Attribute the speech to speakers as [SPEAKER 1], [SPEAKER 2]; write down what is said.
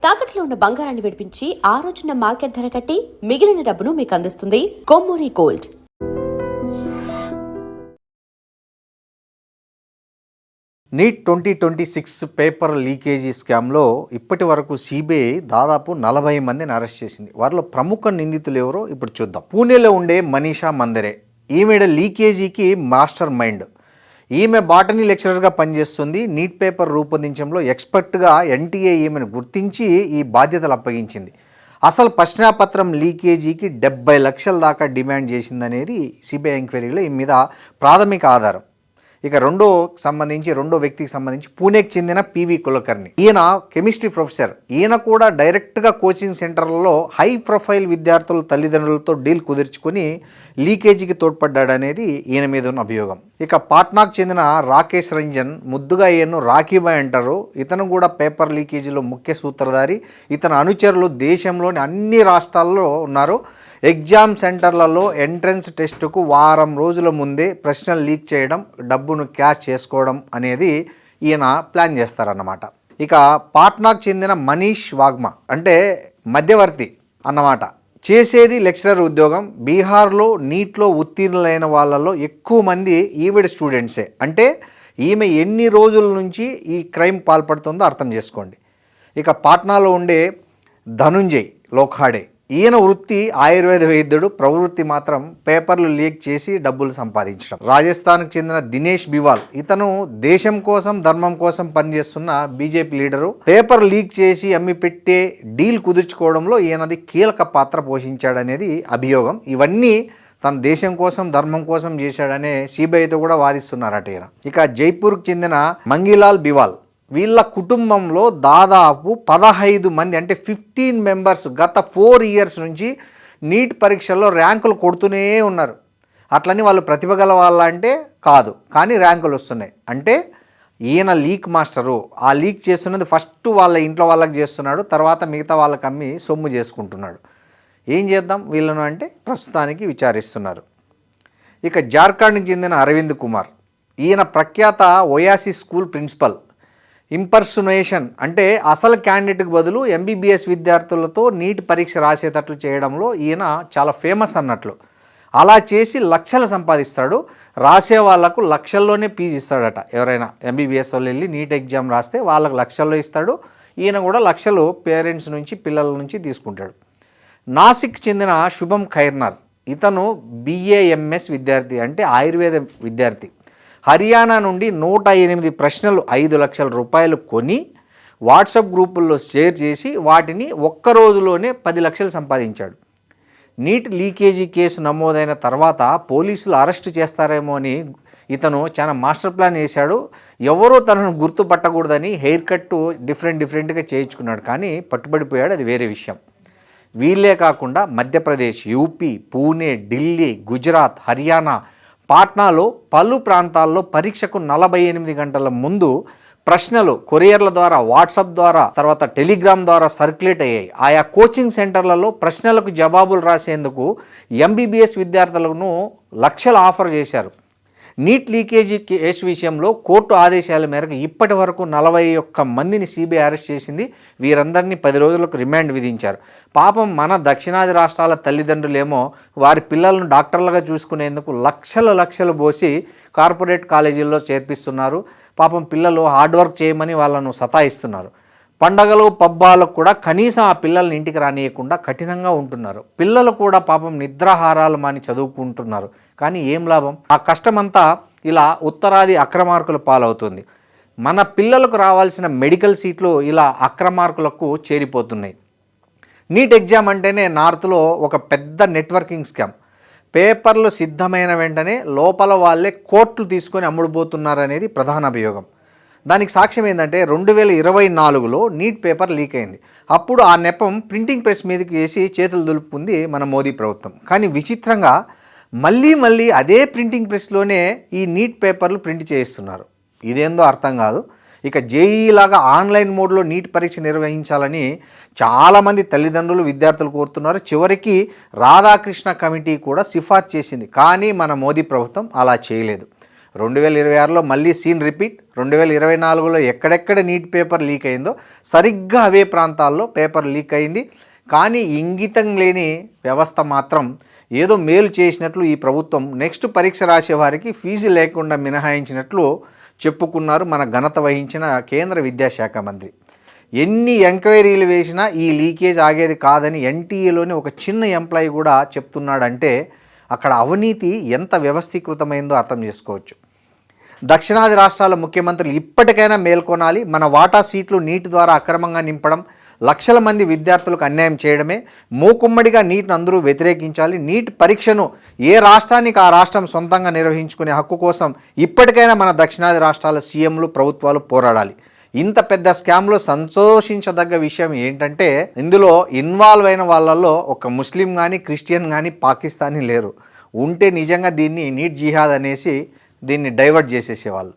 [SPEAKER 1] తాకట్లో ఉన్న బంగారాన్ని విడిపించి ఆ రోజున మార్కెట్ ధర కట్టి మిగిలిన డబ్బును మీకు అందిస్తుంది Kommuri gold.
[SPEAKER 2] NEET 2026 paper leakage స్కామ్లో ఇప్పటి వరకు సిబిఐ దాదాపు 40 మందిని అరెస్ట్ చేసింది. వారిలో ప్రముఖ నిందితులు ఎవరో ఇప్పుడు చూద్దాం. పూణేలో ఉండే మనీషా మందరే, ఈమె లీకేజీకి మాస్టర్ మైండ్. ఈమె బాటనీ లెక్చరర్గా పనిచేస్తుంది. నీట్ పేపర్ రూపొందించడంలో ఎక్స్పర్ట్గా ఎన్టీఏ ఈమెను గుర్తించి ఈ బాధ్యతలు అప్పగించింది. అసలు ప్రశ్నాపత్రం లీకేజీకి 70 లక్షల దాకా డిమాండ్ చేసిందనేది సిబిఐ ఎంక్వైరీలో ఈ మీద ప్రాథమిక ఆధారం. ఇక రెండో వ్యక్తికి సంబంధించి పూణేకి చెందిన పివి కులకర్ణి. ఈయన కెమిస్ట్రీ ప్రొఫెసర్. ఈయన కూడా డైరెక్ట్గా కోచింగ్ సెంటర్లలో హై ప్రొఫైల్ విద్యార్థుల తల్లిదండ్రులతో డీల్ కుదుర్చుకొని లీకేజీకి తోడ్పడ్డాడనేది ఈయన మీద ఉన్న అభియోగం. ఇక పాట్నాకు చెందిన రాకేష్ రంజన్, ముద్దుగా ఈయన్ను రాఖీబాయ్ అంటారు. ఇతను కూడా పేపర్ లీకేజీలో ముఖ్య సూత్రధారి. ఇతని అనుచరులు దేశంలోని అన్ని రాష్ట్రాల్లో ఉన్నారు. ఎగ్జామ్ సెంటర్లలో ఎంట్రన్స్ టెస్టుకు వారం రోజుల ముందే ప్రశ్నలు లీక్ చేయడం, డబ్బును క్యాష్ చేసుకోవడం అనేది ఈయన ప్లాన్ చేస్తారన్నమాట. ఇక పాట్నాకు చెందిన మనీష్ వాగ్మా అంటే మధ్యవర్తి అన్నమాట. చేసేది లెక్చరర్ ఉద్యోగం. బీహార్లో నీట్లో ఉత్తీర్ణులైన వాళ్ళలో ఎక్కువ మంది ఈవిడ స్టూడెంట్సే. అంటే ఈమె ఎన్ని రోజుల నుంచి ఈ క్రైమ్ పాల్పడుతుందో అర్థం చేసుకోండి. ఇక పాట్నాలో ఉండే ధనుంజయ్ లోఖాడే, ఈయన వృత్తి ఆయుర్వేద వైద్యుడు, ప్రవృత్తి మాత్రం పేపర్లు లీక్ చేసి డబ్బులు సంపాదించడం. రాజస్థాన్కు చెందిన దినేష్ బివాల్, ఇతను దేశం కోసం ధర్మం కోసం పనిచేస్తున్న బీజేపీ లీడరు. పేపర్ లీక్ చేసి అమ్మి పెట్టే డీల్ కుదుర్చుకోవడంలో ఈయనది కీలక పాత్ర పోషించాడనేది అభియోగం. ఇవన్నీ తన దేశం కోసం ధర్మం కోసం చేశాడనే సిబిఐతో కూడా వాదిస్తున్నారట ఈయన. ఇక జైపూర్కు చెందిన మంగీలాల్ బివాల్, వీళ్ళ కుటుంబంలో దాదాపు 15 మంది అంటే 15 మెంబర్స్ గత 4 ఇయర్స్ నుంచి నీట్ పరీక్షల్లో ర్యాంకులు కొడుతూనే ఉన్నారు. అట్లని వాళ్ళు ప్రతిభ గల వాళ్ళ అంటే కాదు, కానీ ర్యాంకులు వస్తున్నాయి. అంటే ఈయన లీక్ మాస్టరు. ఆ లీక్ చేస్తున్నది ఫస్ట్ వాళ్ళ ఇంట్లో వాళ్ళకి చేస్తున్నాడు, తర్వాత మిగతా వాళ్ళకి అమ్మి సొమ్ము చేసుకుంటున్నాడు. ఏం చేద్దాం వీళ్ళను అంటే ప్రస్తుతానికి విచారిస్తున్నారు. ఇక జార్ఖండ్కి చెందిన అరవింద్ కుమార్, ఈయన ప్రఖ్యాత ఓయాసిస్ స్కూల్ ప్రిన్సిపల్. ఇంపర్సనేషన్ అంటే అసలు క్యాండిడేట్కి బదులు ఎంబీబీఎస్ విద్యార్థులతో నీట్ పరీక్ష రాసేటట్లు చేయడంలో ఈయన చాలా ఫేమస్ అన్నట్లు. అలా చేసి లక్షలు సంపాదిస్తాడు. రాసే వాళ్ళకు లక్షల్లోనే ఫీజు ఇస్తాడట. ఎవరైనా ఎంబీబీఎస్ వాళ్ళు వెళ్ళి నీట్ ఎగ్జామ్ రాస్తే వాళ్ళకు లక్షల్లో ఇస్తాడు. ఈయన కూడా లక్షలు పేరెంట్స్ నుంచి పిల్లల నుంచి తీసుకుంటాడు. నాసిక్ చెందిన శుభం ఖైర్నార్, ఇతను బిఏఎంఎస్ విద్యార్థి అంటే ఆయుర్వేద విద్యార్థి. హర్యానా నుండి 108 ప్రశ్నలు 5 లక్షల రూపాయలు కొని వాట్సాప్ గ్రూపుల్లో షేర్ చేసి వాటిని ఒక్క రోజులోనే 10 లక్షలు సంపాదించాడు. నీట్ లీకేజీ కేసు నమోదైన తర్వాత పోలీసులు అరెస్టు చేస్తారేమో అని ఇతను చాలా మాస్టర్ ప్లాన్ వేశాడు. ఎవరో తనను గుర్తుపట్టకూడదని హెయిర్ కట్ డిఫరెంట్గా చేయించుకున్నాడు. కానీ పట్టుబడిపోయాడు, అది వేరే విషయం. వీళ్ళే కాకుండా మధ్యప్రదేశ్, యూపీ, పూణే, ఢిల్లీ, గుజరాత్, హర్యానా, పాట్నాలో పలు ప్రాంతాల్లో పరీక్షకు 48 గంటల ముందు ప్రశ్నలు కొరియర్ల ద్వారా, వాట్సాప్ ద్వారా, తర్వాత టెలిగ్రామ్ ద్వారా సర్క్యులేట్ అయ్యాయి. ఆయా కోచింగ్ సెంటర్లలో ప్రశ్నలకు జవాబులు రాసేందుకు ఎంబీబీఎస్ విద్యార్థులను లక్షలు ఆఫర్ చేశారు. నీట్ లీకేజీ కేసు విషయంలో కోర్టు ఆదేశాల మేరకు ఇప్పటి వరకు 41 మందిని సిబిఐ అరెస్ట్ చేసింది. వీరందరినీ 10 రోజులకు రిమాండ్ విధించారు. పాపం మన దక్షిణాది రాష్ట్రాల తల్లిదండ్రులేమో వారి పిల్లలను డాక్టర్లుగా చూసుకునేందుకు లక్షలు పోసి కార్పొరేట్ కాలేజీల్లో చేర్పిస్తున్నారు. పాపం పిల్లలు హార్డ్ వర్క్ చేయమని వాళ్ళను సతాయిస్తున్నారు. పండగలు పబ్బాలకు కూడా కనీసం ఆ పిల్లల్ని ఇంటికి రానియకుండా కఠినంగా ఉంటున్నారు. పిల్లలు కూడా పాపం నిద్రాహారాలు మాని చదువుకుంటున్నారు. కానీ ఏం లాభం? ఆ కష్టమంతా ఇలా ఉత్తరాది అక్రమార్కుల పాలవుతుంది. మన పిల్లలకు రావాల్సిన మెడికల్ సీట్లు ఇలా అక్రమార్కులకు చేరిపోతున్నాయి. నీట్ ఎగ్జామ్ అంటేనే నార్త్లో ఒక పెద్ద నెట్వర్కింగ్ స్కామ్. పేపర్లు సిద్ధమైన వెంటనే లోపల వాళ్ళే కోట్లు తీసుకొని అమ్ముడుపోతున్నారనేది ప్రధాన అభియోగం. దానికి సాక్ష్యం ఏంటంటే 2024లో నీట్ పేపర్ లీక్ అయింది. అప్పుడు ఆ నెపం ప్రింటింగ్ ప్రెస్ మీదకి వేసి చేతులు దులుపుకుంది మన మోదీ ప్రభుత్వం. కానీ విచిత్రంగా మళ్ళీ అదే ప్రింటింగ్ ప్రెస్లోనే ఈ నీట్ పేపర్లు ప్రింట్ చేయిస్తున్నారు. ఇదేందో అర్థం కాదు. ఇక జేఈలాగా ఆన్లైన్ మోడ్లో నీట్ పరీక్ష నిర్వహించాలని చాలామంది తల్లిదండ్రులు, విద్యార్థులు కోరుతున్నారు. చివరికి రాధాకృష్ణ కమిటీ కూడా సిఫార్సు చేసింది. కానీ మన మోదీ ప్రభుత్వం అలా చేయలేదు. 2026లో మళ్ళీ సీన్ రిపీట్. 2024లో ఎక్కడెక్కడ నీట్ పేపర్ లీక్ అయిందో సరిగ్గా అవే ప్రాంతాల్లో పేపర్ లీక్ అయింది. కానీ ఇంగితం లేని వ్యవస్థ మాత్రం ఏదో మేలు చేసినట్లు ఈ ప్రభుత్వం నెక్స్ట్ పరీక్ష రాసే వారికి ఫీజు లేకుండా మినహాయించినట్లు చెప్పుకున్నారు మన ఘనత వహించిన కేంద్ర విద్యాశాఖ మంత్రి. ఎన్ని ఎంక్వైరీలు వేసినా ఈ లీకేజ్ ఆగేది కాదని ఎన్టీఏలోని ఒక చిన్న ఎంప్లాయీ కూడా చెప్తున్నాడంటే అక్కడ అవినీతి ఎంత వ్యవస్థీకృతమైందో అర్థం చేసుకోవచ్చు. దక్షిణాది రాష్ట్రాల ముఖ్యమంత్రులు ఇప్పటికైనా మేల్కొనాలి. మన వాటా సీట్లు నీటి ద్వారా అక్రమంగా నింపడం, లక్షల మంది విద్యార్థులకు అన్యాయం చేయడమే. మూకుమ్మడిగా నీటిని అందరూ వ్యతిరేకించాలి. నీట్ పరీక్షను ఏ రాష్ట్రానికి ఆ రాష్ట్రం సొంతంగా నిర్వహించుకునే హక్కు కోసం ఇప్పటికైనా మన దక్షిణాది రాష్ట్రాల సీఎంలు, ప్రభుత్వాలు పోరాడాలి. ఇంత పెద్ద స్కామ్లో సంతోషించదగ్గ విషయం ఏంటంటే ఇందులో ఇన్వాల్వ్ అయిన వాళ్ళల్లో ఒక ముస్లిం కానీ, క్రిస్టియన్ కానీ, పాకిస్తానీ లేరు. ఉంటే నిజంగా దీన్ని నీట్ జిహాద్ అనేసి దీన్ని డైవర్ట్ చేసేసేవాళ్ళు.